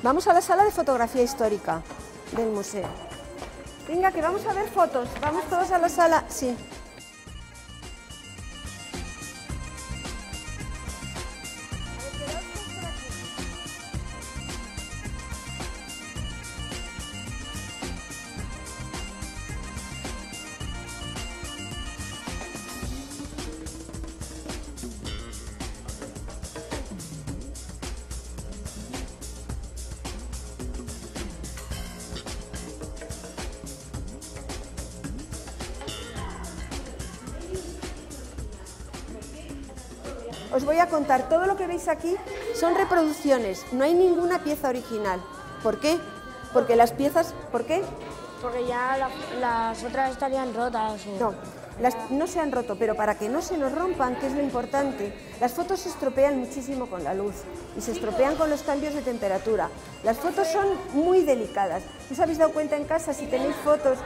Vamos a la sala de fotografía histórica del museo. Venga, que vamos a ver fotos. Vamos todos a la sala. Sí. Os voy a contar, todo lo que veis aquí son reproducciones, no hay ninguna pieza original. ¿Por qué? Porque las piezas... ¿Por qué? Porque ya las otras estarían rotas. No, no se han roto, pero para que no se nos rompan, que es lo importante, las fotos se estropean muchísimo con la luz y se estropean con los cambios de temperatura. Las fotos son muy delicadas. ¿Os habéis dado cuenta en casa si tenéis fotos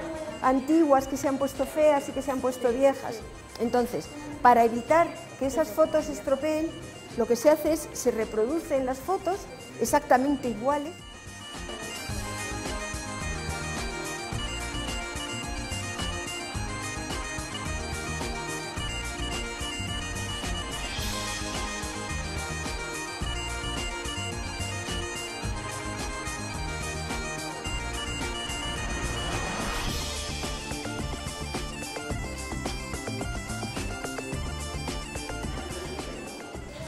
antiguas que se han puesto feas y que se han puesto viejas? Entonces, para evitar que esas fotos se estropeen, lo que se hace es, se reproducen las fotos exactamente iguales.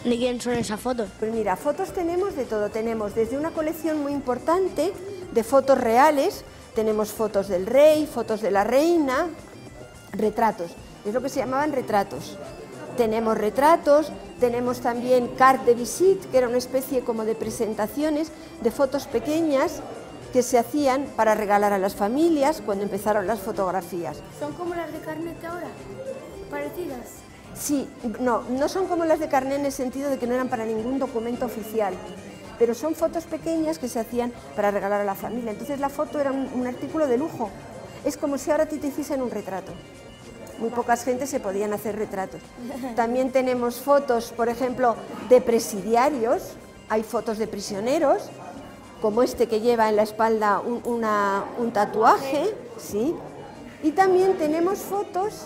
¿De quién son esas fotos? Pues mira, fotos tenemos de todo. Tenemos desde una colección muy importante de fotos reales, tenemos fotos del rey, fotos de la reina, retratos. Es lo que se llamaban retratos. Tenemos retratos, tenemos también carte de visite, que era una especie como de presentaciones de fotos pequeñas que se hacían para regalar a las familias cuando empezaron las fotografías. ¿Son como las de Carnet ahora? ¿Parecidas? Sí, no son como las de Carnet en el sentido de que no eran para ningún documento oficial, pero son fotos pequeñas que se hacían para regalar a la familia. Entonces la foto era un artículo de lujo. Es como si ahora a ti te hiciesen un retrato. Muy pocas gentes se podían hacer retratos. También tenemos fotos, por ejemplo, de presidiarios. Hay fotos de prisioneros, como este que lleva en la espalda un tatuaje, ¿sí? Y también tenemos fotos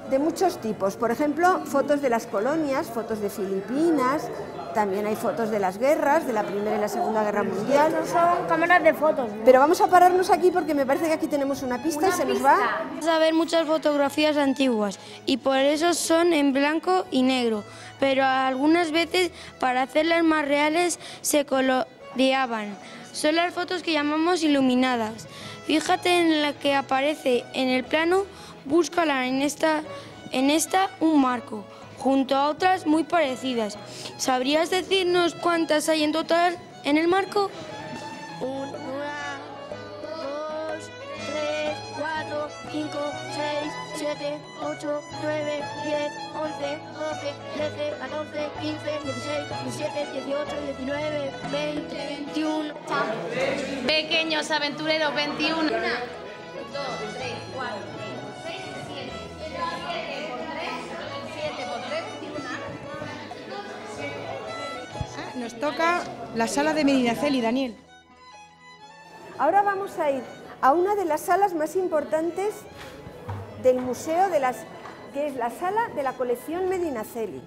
de muchos tipos, por ejemplo, fotos de las colonias, fotos de Filipinas, también hay fotos de las guerras, de la Primera y la Segunda Guerra Mundial. No son cámaras de fotos, ¿no? Pero vamos a pararnos aquí porque me parece que aquí tenemos una pista y se nos va. Vamos a ver muchas fotografías antiguas y por eso son en blanco y negro, pero algunas veces para hacerlas más reales se coloreaban. Son las fotos que llamamos iluminadas. Fíjate en la que aparece en el plano. Búscala en esta un marco, junto a otras muy parecidas. ¿Sabrías decirnos cuántas hay en total en el marco? 1, 2, 3, 4, 5, 6, 7, 8, 9, 10, 11, 12, 13, 14, 15, 16, 17, 18, 19, 20, 21. Pequeños aventureros 21. 1, 2, 3, 4, 5, 6, 7. 7 por 3, 7 por 3, 21. Nos toca la sala de Medinaceli, Daniel. Ahora vamos a ir a una de las salas más importantes del museo, que es la sala de la colección Medinaceli.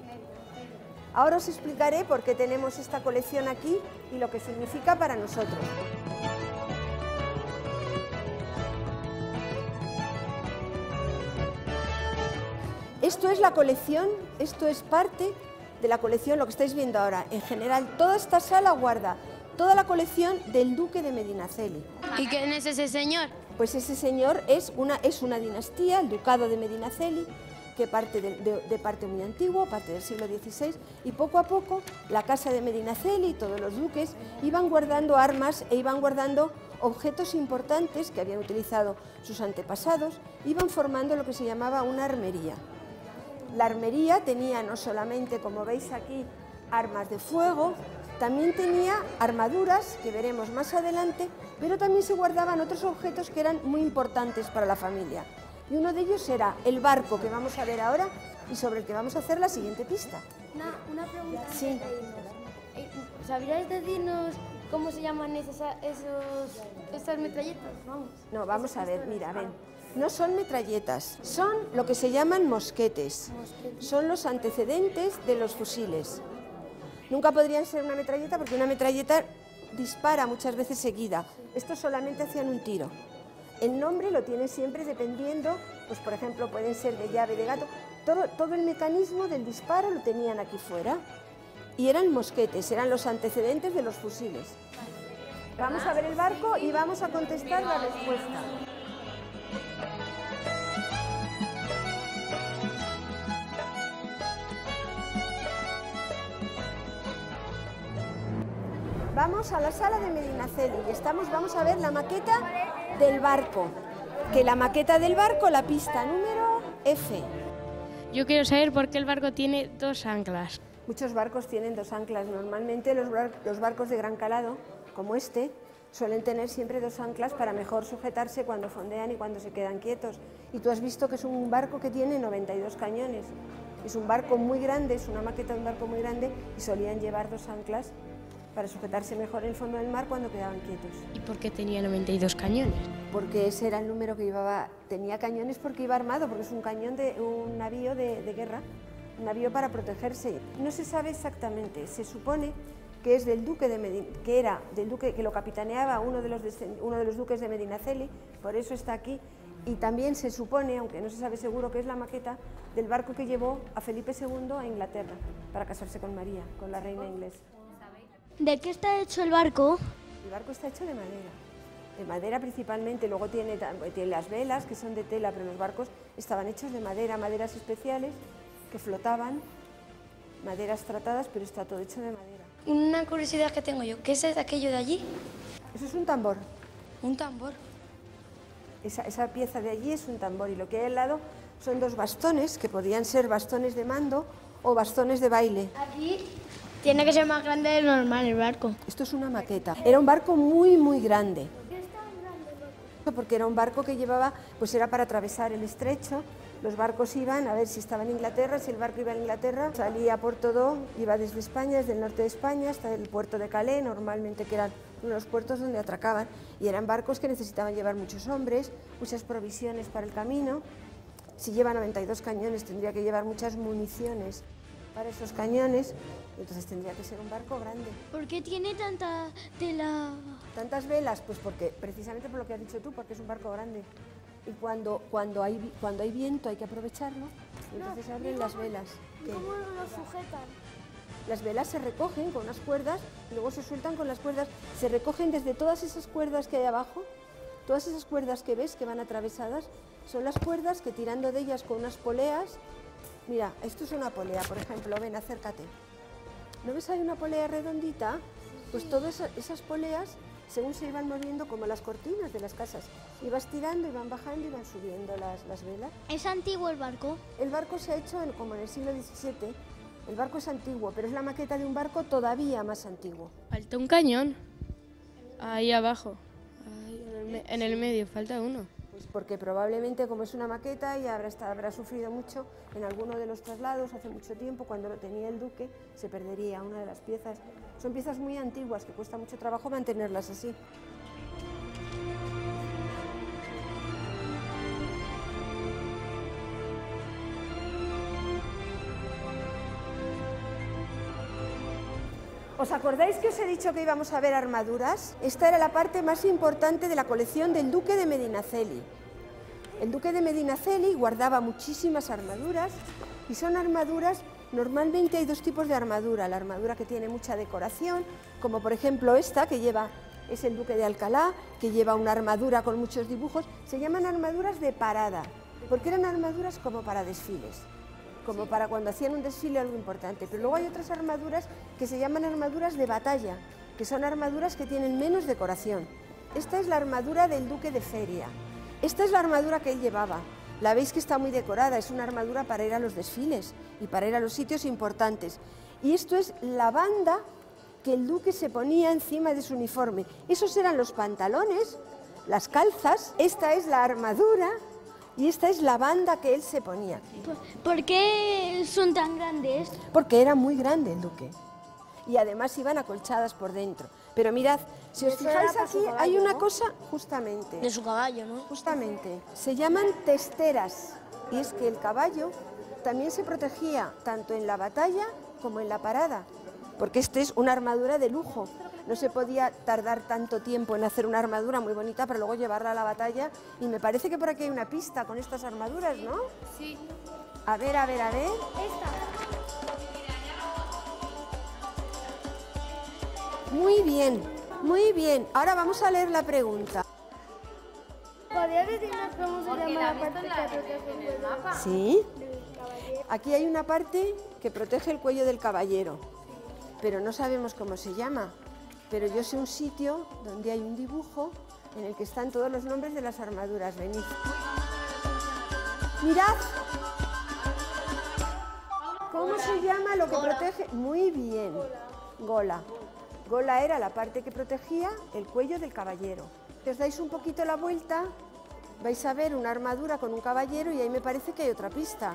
Ahora os explicaré por qué tenemos esta colección aquí y lo que significa para nosotros. Esto es la colección, esto es parte de la colección, lo que estáis viendo ahora. En general, toda esta sala guarda toda la colección del duque de Medinaceli. ¿Y quién es ese señor? Pues ese señor es una dinastía, el ducado de Medinaceli, que parte de parte muy antigua, parte del siglo XVI, y poco a poco la casa de Medinaceli y todos los duques iban guardando armas e iban guardando objetos importantes que habían utilizado sus antepasados, iban formando lo que se llamaba una armería. La armería tenía no solamente, como veis aquí, armas de fuego, también tenía armaduras, que veremos más adelante, pero también se guardaban otros objetos que eran muy importantes para la familia. Y uno de ellos era el barco que vamos a ver ahora y sobre el que vamos a hacer la siguiente pista. Una pregunta. Sí. ¿Sabríais decirnos ¿Cómo se llaman esas metralletas? Vamos. No, vamos a ver, mira, ven. No son metralletas, son lo que se llaman mosquetes. Son los antecedentes de los fusiles. Nunca podrían ser una metralleta porque una metralleta dispara muchas veces seguida. Estos solamente hacían un tiro. El nombre lo tiene siempre dependiendo, pues por ejemplo pueden ser de llave, de gato. Todo el mecanismo del disparo lo tenían aquí fuera. Y eran mosquetes, eran los antecedentes de los fusiles. Vamos a ver el barco y vamos a contestar la respuesta. Vamos a la sala de Medinaceli y vamos a ver la maqueta del barco. Que la maqueta del barco, la pista número F. Yo quiero saber por qué el barco tiene 2 anclas. Muchos barcos tienen 2 anclas. Normalmente los barcos de gran calado, como este, suelen tener siempre 2 anclas para mejor sujetarse cuando fondean y cuando se quedan quietos. Y tú has visto que es un barco que tiene 92 cañones. Es un barco muy grande, es una maqueta de un barco muy grande y solían llevar 2 anclas para sujetarse mejor en el fondo del mar cuando quedaban quietos. ¿Y por qué tenía 92 cañones? Porque ese era el número que llevaba. Tenía cañones porque iba armado, porque es un cañón de un navío de guerra, un navío para protegerse. No se sabe exactamente, se supone que es del duque de que lo capitaneaba uno de los duques de Medinaceli, por eso está aquí. Y también se supone, aunque no se sabe seguro, que es la maqueta del barco que llevó a Felipe II a Inglaterra para casarse con María, con la reina inglesa. ¿De qué está hecho el barco? El barco está hecho de madera principalmente, luego tiene las velas que son de tela, pero los barcos estaban hechos de madera, maderas especiales que flotaban, maderas tratadas, pero está todo hecho de madera. Una curiosidad que tengo yo, ¿qué es aquello de allí? Eso es un tambor. Un tambor. Esa pieza de allí es un tambor y lo que hay al lado son 2 bastones, que podían ser bastones de mando o bastones de baile. Aquí tiene que ser más grande de lo normal el barco. Esto es una maqueta. Era un barco muy, muy grande. ¿Por qué es tan grande el barco? Porque era un barco que llevaba, pues era para atravesar el estrecho. Los barcos iban, a ver si estaba en Inglaterra, si el barco iba a Inglaterra, salía por todo, iba desde España, desde el norte de España hasta el puerto de Calais, normalmente que eran uno de los puertos donde atracaban, y eran barcos que necesitaban llevar muchos hombres, muchas provisiones para el camino. Si lleva 92 cañones tendría que llevar muchas municiones para esos cañones, entonces tendría que ser un barco grande. ¿Por qué tiene tanta tela? ¿Tantas velas? Pues porque, precisamente por lo que has dicho tú, porque es un barco grande. Y cuando hay viento hay que aprovecharlo, y entonces se abren las velas. ¿Cómo lo sujetan? Las velas se recogen con unas cuerdas, y luego se sueltan con las cuerdas, se recogen desde todas esas cuerdas que hay abajo, todas esas cuerdas que ves que van atravesadas, son las cuerdas que tirando de ellas con unas poleas, mira, esto es una polea, por ejemplo, ven, acércate. ¿No ves ahí una polea redondita? Pues todas esas poleas, según se iban moviendo como las cortinas de las casas, ibas tirando, iban bajando, iban subiendo las velas. ¿Es antiguo el barco? El barco se ha hecho como en el siglo XVII, el barco es antiguo, pero es la maqueta de un barco todavía más antiguo. Falta un cañón, ahí abajo, ahí en el medio, falta uno. Pues porque probablemente como es una maqueta y habrá sufrido mucho en alguno de los traslados hace mucho tiempo, cuando lo tenía el duque, se perdería una de las piezas. Son piezas muy antiguas que cuesta mucho trabajo mantenerlas así. ¿Os acordáis que os he dicho que íbamos a ver armaduras? Esta era la parte más importante de la colección del duque de Medinaceli. El duque de Medinaceli guardaba muchísimas armaduras y son armaduras, normalmente hay 2 tipos de armadura. La armadura que tiene mucha decoración, como por ejemplo esta que es el duque de Alcalá, que lleva una armadura con muchos dibujos. Se llaman armaduras de parada, porque eran armaduras como para desfiles, como para cuando hacían un desfile algo importante. Pero luego hay otras armaduras que se llaman armaduras de batalla, que son armaduras que tienen menos decoración. Esta es la armadura del duque de Feria. Esta es la armadura que él llevaba. La veis que está muy decorada, es una armadura para ir a los desfiles y para ir a los sitios importantes. Y esto es la banda que el duque se ponía encima de su uniforme. Esos eran los pantalones, las calzas, esta es la armadura y esta es la banda que él se ponía. ¿Por qué son tan grandes? Porque era muy grande el duque. y además iban acolchadas por dentro. Pero mirad, si os fijáis aquí, hay una cosa, justamente. De su caballo, ¿no? Justamente, se llaman testeras, y es que el caballo también se protegía tanto en la batalla como en la parada, porque esta es una armadura de lujo. No se podía tardar tanto tiempo en hacer una armadura muy bonita para luego llevarla a la batalla, y me parece que por aquí hay una pista con estas armaduras, ¿no? Sí. A ver, a ver, a ver. Muy bien, muy bien. Ahora vamos a leer la pregunta. ¿Podrías decirnos cómo se llama la parte que protege el mapa? Sí. Aquí hay una parte que protege el cuello del caballero, pero no sabemos cómo se llama. Pero yo sé un sitio donde hay un dibujo en el que están todos los nombres de las armaduras. Venid. ¡Mirad! ¿Cómo se llama lo que protege? Muy bien. Gola. Gola era la parte que protegía el cuello del caballero. Si os dais un poquito la vuelta, vais a ver una armadura con un caballero y ahí me parece que hay otra pista.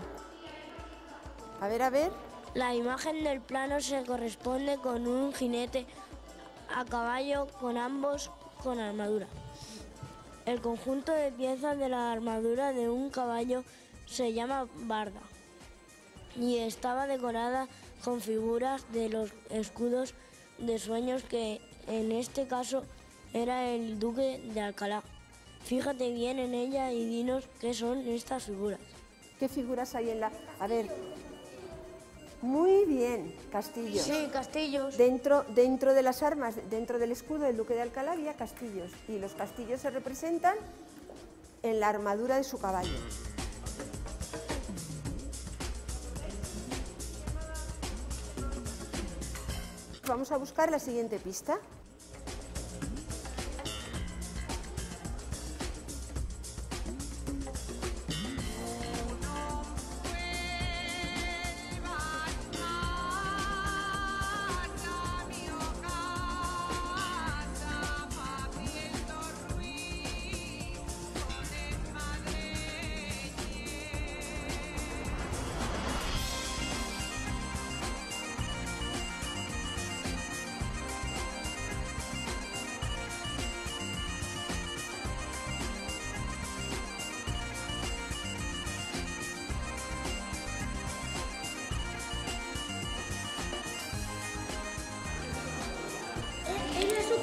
A ver, a ver. La imagen del plano se corresponde con un jinete a caballo con ambos con armadura. El conjunto de piezas de la armadura de un caballo se llama barda y estaba decorada con figuras de los escudos de sueños, que en este caso era el duque de Alcalá. Fíjate bien en ella y dinos qué son estas figuras. ¿Qué figuras hay en la...? A ver. Muy bien, castillos. Sí, castillos. Dentro de las armas, dentro del escudo del duque de Alcalá había castillos, y los castillos se representan en la armadura de su caballo. Vamos a buscar la siguiente pista.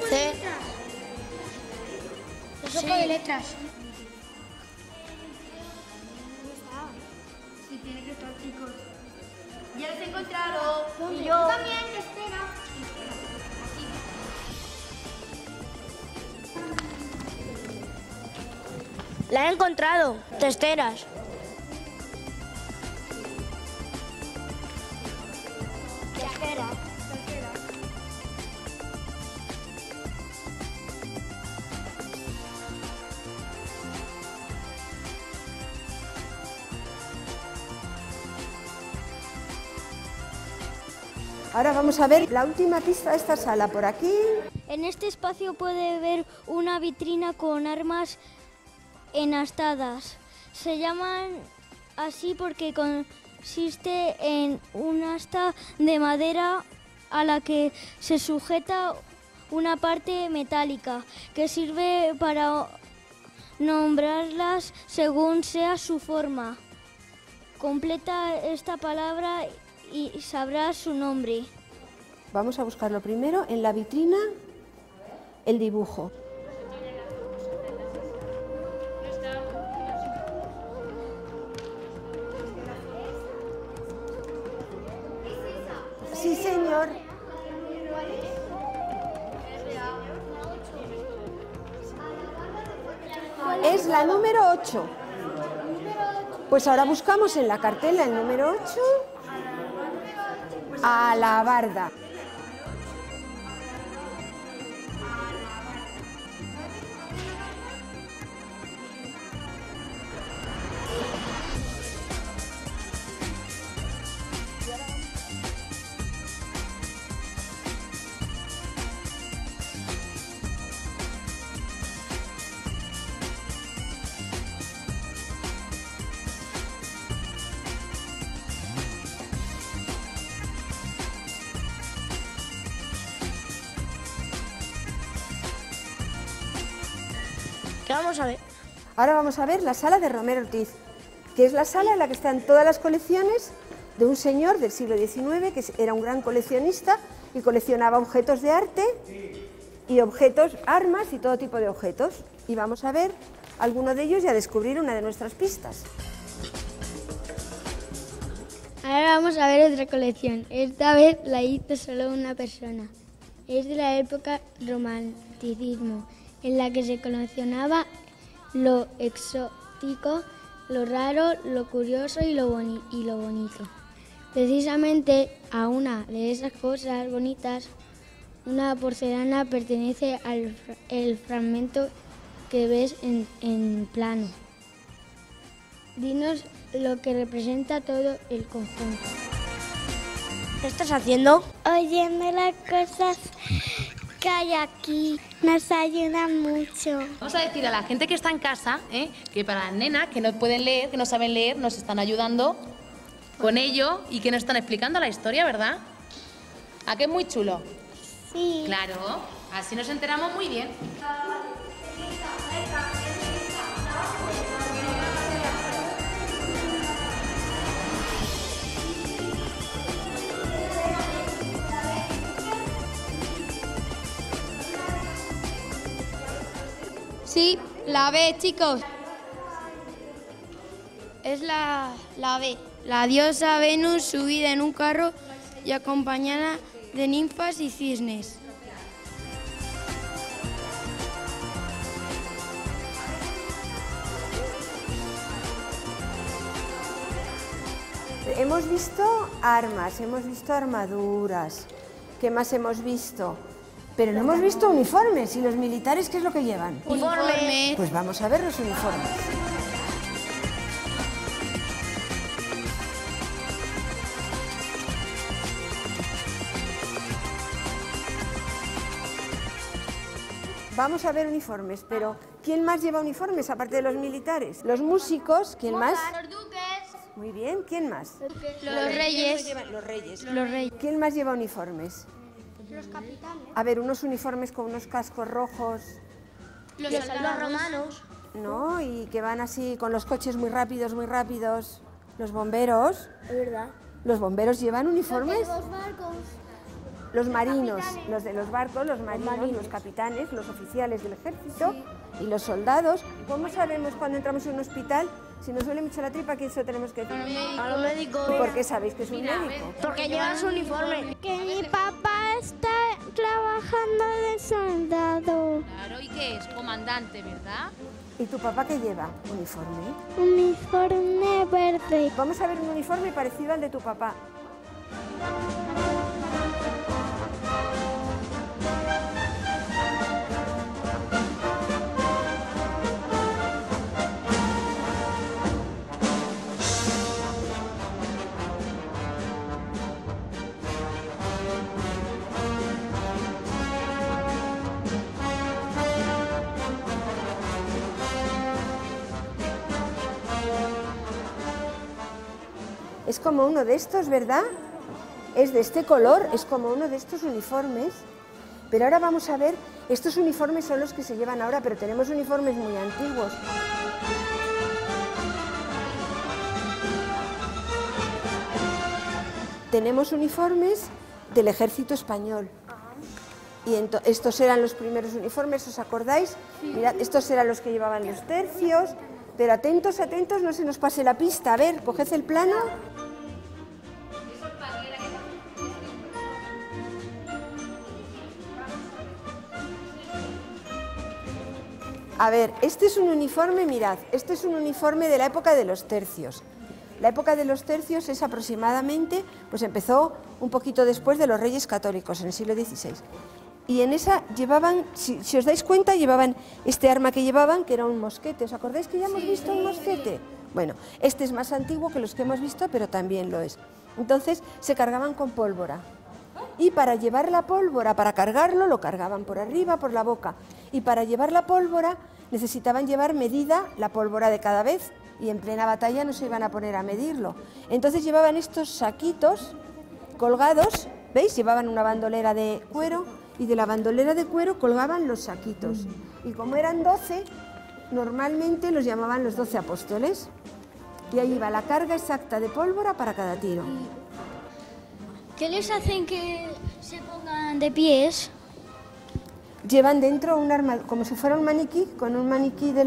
C. Sopa de letras. Sí, tiene que estar, chicos. Ya los he encontrado. Y yo también, espera. La he encontrado, testeras. Ahora vamos a ver la última pista de esta sala, por aquí. En este espacio puede ver una vitrina con armas enastadas. Se llaman así porque consiste en un asta de madera a la que se sujeta una parte metálica que sirve para nombrarlas según sea su forma. Completa esta palabra y sabrás su nombre. Vamos a buscarlo primero en la vitrina, el dibujo. Sí, señor. Es la número 8. Pues ahora buscamos en la cartela el número 8. Alabarda. ¿Qué vamos a ver? Ahora vamos a ver la sala de Romero Ortiz, que es la sala en la que están todas las colecciones de un señor del siglo XIX, que era un gran coleccionista y coleccionaba objetos de arte y objetos, armas y todo tipo de objetos. Y vamos a ver alguno de ellos y a descubrir una de nuestras pistas. Ahora vamos a ver otra colección. Esta vez la hizo solo una persona. Es de la época romanticismo, en la que se coleccionaba lo exótico, lo raro, lo curioso y lo bonito. Precisamente a una de esas cosas bonitas, una porcelana pertenece al fragmento que ves en plano. Dinos lo que representa todo el conjunto. ¿Qué estás haciendo? Oyendo las cosas que hay aquí, nos ayudan mucho. Vamos a decir a la gente que está en casa, que para las nenas que no pueden leer, que no saben leer, nos están ayudando con ello y que nos están explicando la historia, ¿verdad? ¿A qué es muy chulo? Sí. Claro, así nos enteramos muy bien. Sí, la B, chicos. Es la B. La diosa Venus subida en un carro y acompañada de ninfas y cisnes. Hemos visto armas, hemos visto armaduras. ¿Qué más hemos visto? Pero no hemos visto uniformes. ¿Y los militares qué es lo que llevan? Uniformes. Pues vamos a ver los uniformes. Vamos a ver uniformes, pero ¿quién más lleva uniformes aparte de los militares? Los músicos, ¿quién más? Los duques. Muy bien, ¿quién más? Los reyes. Los reyes. Los reyes. ¿Quién más lleva uniformes? Los capitanes. A ver, unos uniformes con unos cascos rojos, Los romanos. ¿no? Y que van así con los coches muy rápidos, muy rápidos. Los bomberos. Es verdad. ¿Los bomberos llevan uniformes? Los barcos. Los marinos, los de los barcos, los marinos, los capitanes, los oficiales del ejército y los soldados. ¿Cómo sabemos cuando entramos en un hospital? Si nos duele mucho la tripa, ¿qué eso tenemos que decir? A los médicos. ¿Y por qué sabéis que es un médico? Porque llevan su uniforme. Que mi papá está trabajando de soldado. Claro, ¿y qué es? Comandante, ¿verdad? ¿Y tu papá qué lleva? ¿Uniforme? Uniforme verde. Vamos a ver un uniforme parecido al de tu papá. Es como uno de estos, ¿verdad? Es de este color, es como uno de estos uniformes. Pero ahora vamos a ver, estos uniformes son los que se llevan ahora, pero tenemos uniformes muy antiguos. Tenemos uniformes del ejército español. Y estos eran los primeros uniformes, ¿os acordáis? Mirad, estos eran los que llevaban los tercios. Pero atentos, atentos, no se nos pase la pista. A ver, coged el plano. A ver, este es un uniforme, mirad, este es un uniforme de la época de los tercios. La época de los tercios es aproximadamente, pues empezó un poquito después de los Reyes Católicos, en el siglo XVI. Y en esa llevaban, si os dais cuenta, llevaban este arma que llevaban, que era un mosquete. ¿Os acordáis que ya hemos visto un mosquete? Bueno, este es más antiguo que los que hemos visto, pero también lo es. Entonces, se cargaban con pólvora. Y para llevar la pólvora, para cargarlo, lo cargaban por arriba, por la boca. Y para llevar la pólvora, necesitaban llevar medida la pólvora de cada vez. Y en plena batalla no se iban a poner a medirlo. Entonces llevaban estos saquitos colgados, ¿veis? Llevaban una bandolera de cuero y de la bandolera de cuero colgaban los saquitos. Y como eran 12, normalmente los llamaban los 12 apóstoles. Y ahí iba la carga exacta de pólvora para cada tiro. ¿Qué les hacen que se pongan de pies? Llevan dentro un arma, como si fuera un maniquí, como un maniquí de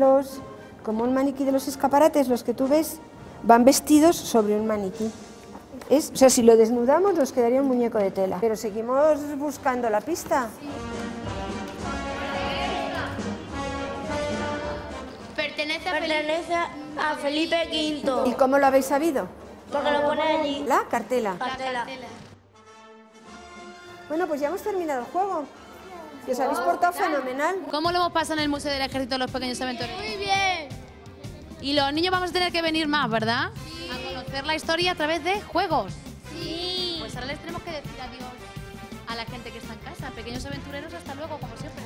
los escaparates, los que tú ves, van vestidos sobre un maniquí. O sea, si lo desnudamos nos quedaría un muñeco de tela. Pero seguimos buscando la pista. Pertenece a Felipe V. ¿Y cómo lo habéis sabido? Porque lo pone allí. La cartela. Cartela. Bueno, pues ya hemos terminado el juego. Y os habéis portado fenomenal. ¿Cómo lo hemos pasado en el Museo del Ejército los pequeños aventureros? Muy bien. Y los niños vamos a tener que venir más, ¿verdad? Sí. A conocer la historia a través de juegos. Sí. Pues ahora les tenemos que decir adiós a la gente que está en casa. Pequeños aventureros, hasta luego, como siempre.